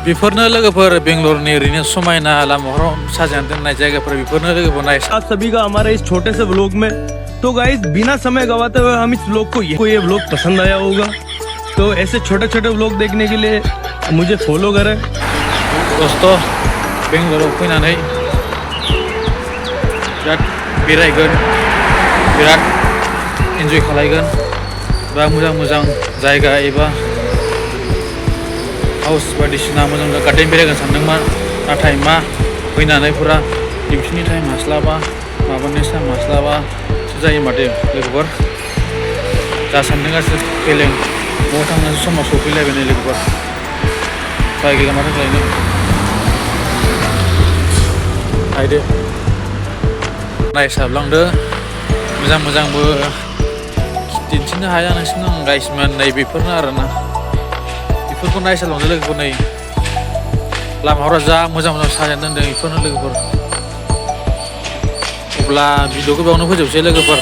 बेफोरनो लोगोफोर बेंगलरनि ओरैनो समायना लामाफोराव साजायना दोननाय जायगाफोर बेफोरनो लोगोफोर नाय आप सभी का हमारे इस छोटे से व्लॉग में। तो गाइस बिना समय गवाते हुए हम इस व्लॉग को ये व्लॉग पसंद आया होगा तो ऐसे छोटे छोटे व्लॉग देखने के लिए मुझे फॉलो करें। दोस्तों बेंगलराव फैनानै बिराद बेरायगोन बिराद एन्जय खालायगोन बा मोजां मोजां जायगा एबा हाउस बायदिसिना मोजां मोजां गार्डेन बेरायगोन सानदोंमोन नाथाय मा फैनानै फुरा डिउटिनि टाइम हास्लाबा माबानि टाइम हास्लाबा जायो माथो लोगोफोर जा सानदों गासैबो फेलें न'आव थांनानै समाव सफैलायबाय लोगोफोर बाय गैला माथो खालायनो हायदो नायसाबलांदो मोजां मोजांबो दिन्थिनो हाया नोंसिनो गाइसमोन नै बेफोरनो आरोना बेफोरखौ नायसाबलांदो लोगोफोर नै लामाफोरा जा मोजां मोजां साजायना दोनदों बेफोरनो लोगोफोर अब्ला भिडिअखौ बेयावनो फोजोबसै लोगोफोर।